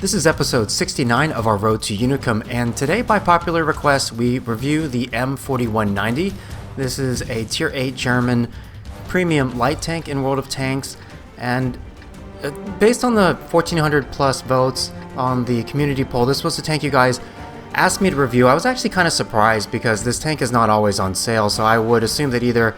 This is episode 69 of our Road to Unicum, and today, by popular request, we review the M4190. This is a Tier 8 German premium light tank in World of Tanks, and based on the 1,400 plus votes on the community poll, this was the tank you guys asked me to review. I was actually kind of surprised because this tank is not always on sale, so I would assume that either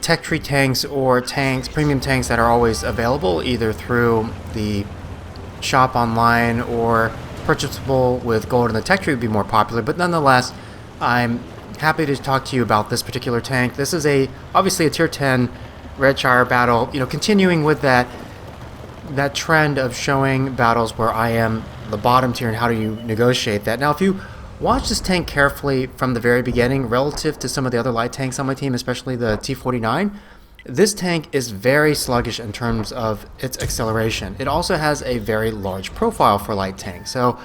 tech tree tanks or tanks, premium tanks that are always available either through the shop online or purchasable with gold in the tech tree would be more popular, but nonetheless I'm happy to talk to you about this particular tank. This is obviously a tier 10 Redshire battle, continuing with that trend of showing battles where I am the bottom tier and how do you negotiate that. Now if you watch this tank carefully from the very beginning relative to some of the other light tanks on my team, especially the T49, this tank is very sluggish in terms of its acceleration. It also has a very large profile for light tank, so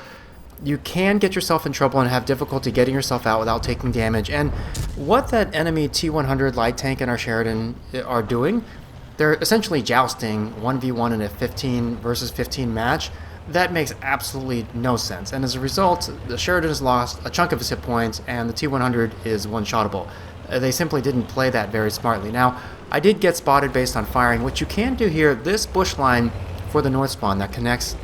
you can get yourself in trouble and have difficulty getting yourself out without taking damage. And what that enemy T100 light tank and our Sheridan are doing, they're essentially jousting 1v1 in a 15 versus 15 match. That makes absolutely no sense, and as a result, the Sheridan has lost a chunk of his hit points and the T100 is one-shottable. They simply didn't play that very smartly. Now, I did get spotted based on firing. What you can do here, this bush line for the north spawn that connects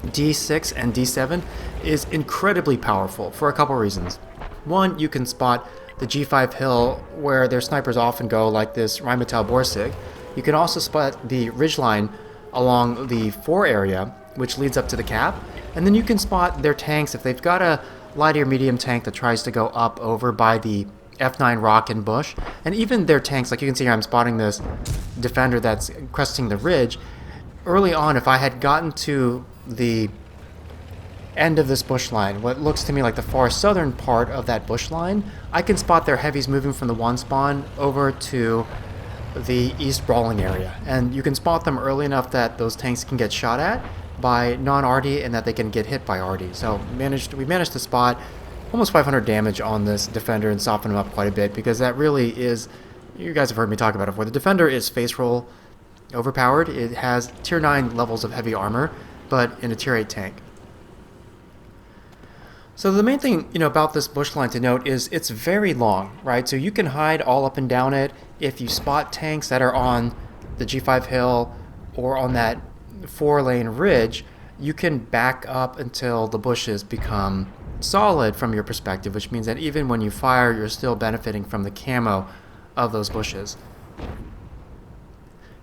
D6 and D7 is incredibly powerful for a couple reasons. One, you can spot the G5 hill where their snipers often go, like this Rheinmetall Borsig. You can also spot the ridgeline along the 4 area, which leads up to the cap. And then you can spot their tanks if they've got a light or medium tank that tries to go up over by the F9 rock and bush, and even their tanks, like you can see here, I'm spotting this defender that's cresting the ridge. Early on, if I had gotten to the end of this bush line, what looks to me like the far southern part of that bush line, I can spot their heavies moving from the one spawn over to the east brawling area, and you can spot them early enough that those tanks can get shot at by non-RD and that they can get hit by RD. So we managed to spot almost 500 damage on this defender and soften him up quite a bit, because that really is, you guys have heard me talk about it before, the defender is face roll overpowered. It has tier 9 levels of heavy armor, but in a tier 8 tank. So the main thing about this bush line to note is it's very long, right? So you can hide all up and down it. If you spot tanks that are on the G5 hill or on that 4-lane ridge, you can back up until the bushes become solid from your perspective, which means that even when you fire, you're still benefiting from the camo of those bushes.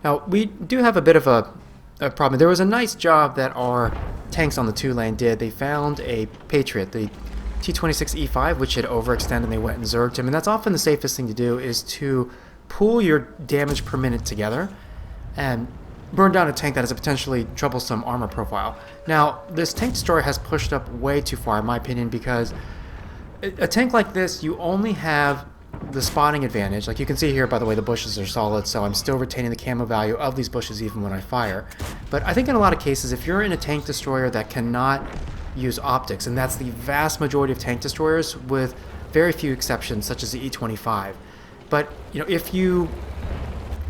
Now, we do have a bit of a problem. There was a nice job that our tanks on the 2-lane did. They found a Patriot, the T26E5, which had overextended, and they went and zerged him. And that's often the safest thing to do, is to pool your damage per minute together and burn down a tank that has a potentially troublesome armor profile. Now, this tank destroyer has pushed up way too far, in my opinion, because a tank like this, you only have the spotting advantage. Like you can see here, by the way, the bushes are solid, so I'm still retaining the camo value of these bushes even when I fire. But I think in a lot of cases, if you're in a tank destroyer that cannot use optics, and that's the vast majority of tank destroyers with very few exceptions, such as the E25. But, if you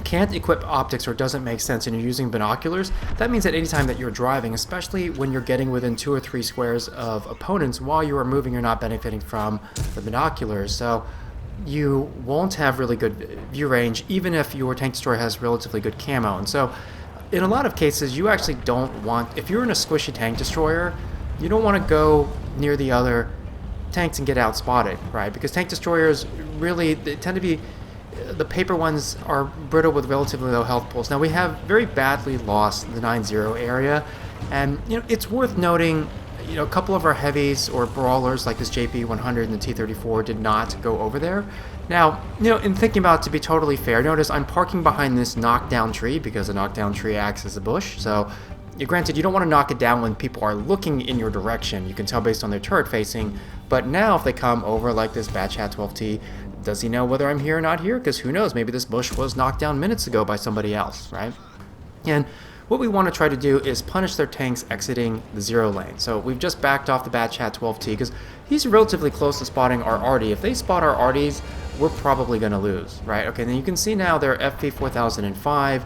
can't equip optics or doesn't make sense and you're using binoculars, that means that anytime that you're driving, especially when you're getting within 2 or 3 squares of opponents while you are moving, you're not benefiting from the binoculars. So you won't have really good view range even if your tank destroyer has relatively good camo. And so in a lot of cases, you actually don't want, if you're in a squishy tank destroyer, you don't want to go near the other tanks and get out spotted, right? Because tank destroyers really, they tend to be, the paper ones are brittle with relatively low health pools. Now we have very badly lost the 9-0 area, and it's worth noting, a couple of our heavies or brawlers like this JP100 and the T34 did not go over there. Now, in thinking about it, to be totally fair, notice I'm parking behind this knockdown tree because a knockdown tree acts as a bush. So granted, you don't want to knock it down when people are looking in your direction. You can tell based on their turret facing. But now if they come over like this Batch Hat 12T, does he know whether I'm here or not here? Because who knows, maybe this bush was knocked down minutes ago by somebody else, right? And what we want to try to do is punish their tanks exiting the 0 lane. So we've just backed off the Batch Hat 12T because he's relatively close to spotting our RD. If they spot our RDs, we're probably going to lose, right? Okay, then you can see now their FP 4005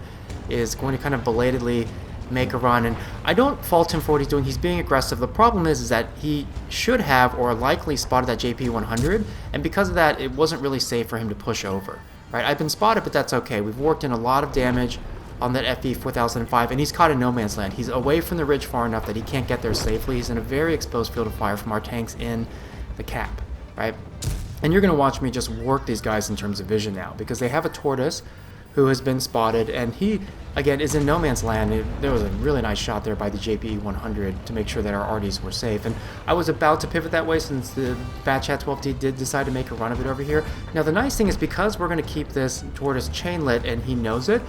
is going to kind of belatedly make a run, and I don't fault him for what he's doing. He's being aggressive. The problem is that he should have or likely spotted that JP 100, and because of that, it wasn't really safe for him to push over. Right? I've been spotted, but that's okay. We've worked in a lot of damage on that FE 4005, and he's caught in no man's land. He's away from the ridge far enough that he can't get there safely. He's in a very exposed field of fire from our tanks in the cap, right? And you're going to watch me just work these guys in terms of vision now, because they have a tortoise who has been spotted, and he, again, is in no man's land. There was a really nice shot there by the JPE 100 to make sure that our RDs were safe, and I was about to pivot that way since the Batchat 12D did decide to make a run of it over here. Now the nice thing is, because we're going to keep this tortoise chain lit and he knows it,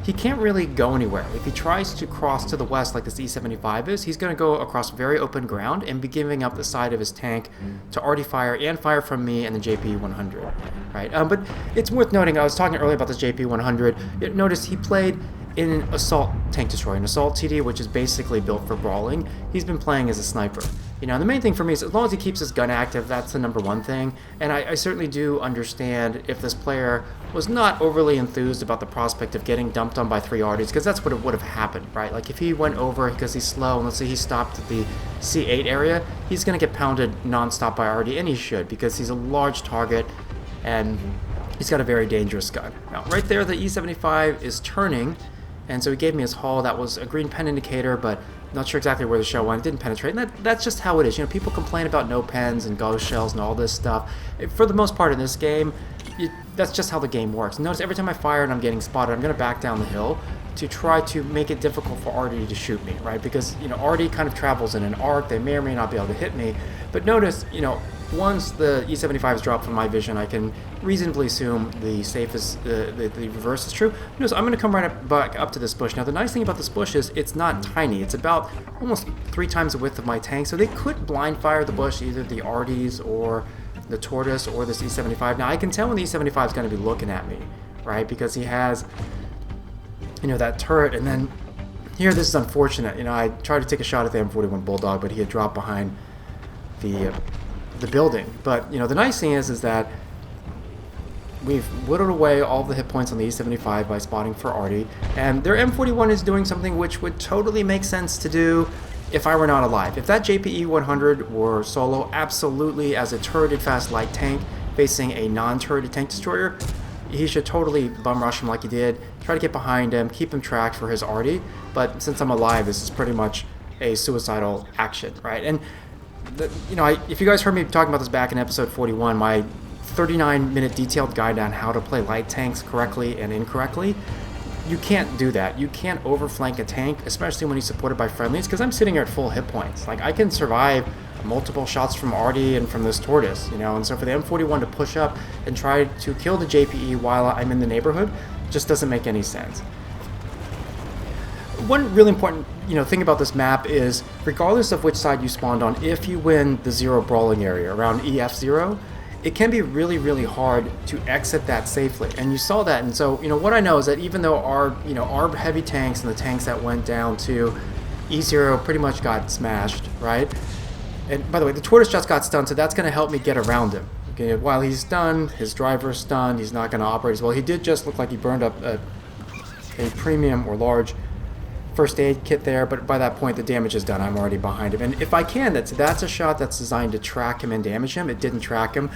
he can't really go anywhere. If he tries to cross to the west like this E75 is, he's going to go across very open ground and be giving up the side of his tank to RD fire and fire from me and the JP 100. Right? But it's worth noting, I was talking earlier about this JP 100. Notice he played in an assault tank destroyer, an assault TD, which is basically built for brawling. He's been playing as a sniper. You know, and the main thing for me is, as long as he keeps his gun active, that's the number one thing. And I certainly do understand if this player was not overly enthused about the prospect of getting dumped on by 3 RDs, because that's what would have happened, right? Like if he went over because he's slow, and let's say he stopped at the C8 area, he's going to get pounded non-stop by RD, and he should, because he's a large target and he's got a very dangerous gun. Now, right there, the E75 is turning, and so he gave me his hull. That was a green pen indicator, but not sure exactly where the shell went. It didn't penetrate, and that's just how it is. You know, people complain about no pens and ghost shells and all this stuff. For the most part in this game, that's just how the game works. Notice every time I fire and I'm getting spotted, I'm going to back down the hill to try to make it difficult for RD to shoot me, right? Because, you know, RD kind of travels in an arc. They may or may not be able to hit me. But notice, you know, once the E75 is dropped from my vision, I can reasonably assume the safest, the reverse is true. Notice I'm going to come right back up to this bush. Now, the nice thing about this bush is it's not tiny. It's about almost 3 times the width of my tank, so they could blind fire the bush, either the RDs or the tortoise or this E75. Now, I can tell when the E75 is going to be looking at me, right? Because he has, you know, that turret, and then here, this is unfortunate. You know, I tried to take a shot at the M41 Bulldog, but he had dropped behind the building. But, you know, the nice thing is that we've whittled away all the hit points on the E75 by spotting for RD, and their M41 is doing something which would totally make sense to do if I were not alive. If that JPE 100 were solo, absolutely, as a turreted fast light tank facing a non-turreted tank destroyer, he should totally bum rush him like he did, try to get behind him, keep him tracked for his RD, but since I'm alive, this is pretty much a suicidal action, right? And you know, if you guys heard me talking about this back in episode 41, my 39-minute detailed guide on how to play light tanks correctly and incorrectly, you can't do that. You can't overflank a tank, especially when he's supported by friendlies, because I'm sitting here at full hit points. Like, I can survive multiple shots from RD and from this tortoise, you know, and so for the M41 to push up and try to kill the JPE while I'm in the neighborhood just doesn't make any sense. One really important, you know, thing about this map is, regardless of which side you spawned on, if you win the 0 brawling area around EF0, it can be really, really hard to exit that safely, and you saw that. And so, you know, what I know is that even though our heavy tanks and the tanks that went down to E0 pretty much got smashed, right? And by the way, the tortoise just got stunned, so that's going to help me get around him. Okay, while he's stunned, his driver's stunned, he's not going to operate as well. He did just look like he burned up a premium or large first aid kit there, but by that point the damage is done. I'm already behind him, and if I can, that's a shot that's designed to track him and damage him. It didn't track him,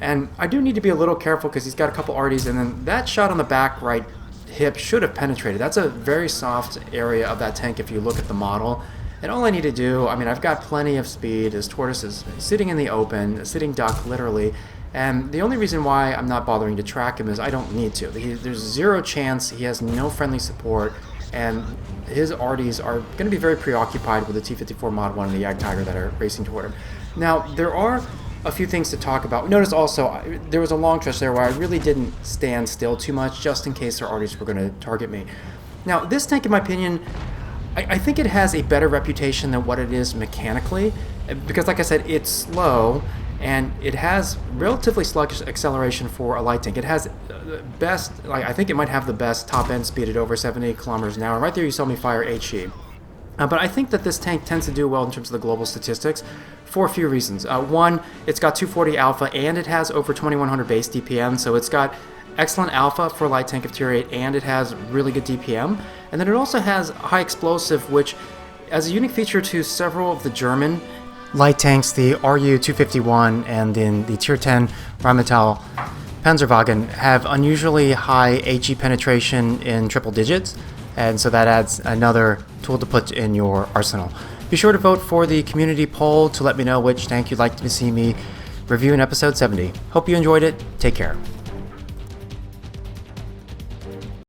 and I do need to be a little careful because he's got a couple RDs, and then that shot on the back right hip should have penetrated. That's a very soft area of that tank if you look at the model, and all I need to do, I mean, I've got plenty of speed. His tortoise is sitting in the open, sitting duck literally, and the only reason why I'm not bothering to track him is I don't need to. There's 0 chance. He has no friendly support, and his RDs are going to be very preoccupied with the T-54 Mod 1 and the Yag Tiger that are racing toward him. Now, there are a few things to talk about. Notice also, there was a long stretch there where I really didn't stand still too much, just in case their RDs were going to target me. Now, this tank, in my opinion, I think it has a better reputation than what it is mechanically, because, like I said, it's slow, and it has relatively sluggish acceleration for a light tank. It has best, like, I think it might have the best top end speed at over 70 kilometers an hour. Right there you saw me fire HE. But I think that this tank tends to do well in terms of the global statistics for a few reasons. One, it's got 240 alpha, and it has over 2100 base DPM, so it's got excellent alpha for light tank of tier 8, and it has really good DPM. And then it also has high explosive, which as a unique feature to several of the German light tanks, the RU-251 and in the tier 10 Rheinmetall Panzerwagen have unusually high HE penetration in triple digits, and so that adds another tool to put in your arsenal. Be sure to vote for the community poll to let me know which tank you'd like to see me review in episode 70. Hope you enjoyed it. Take care.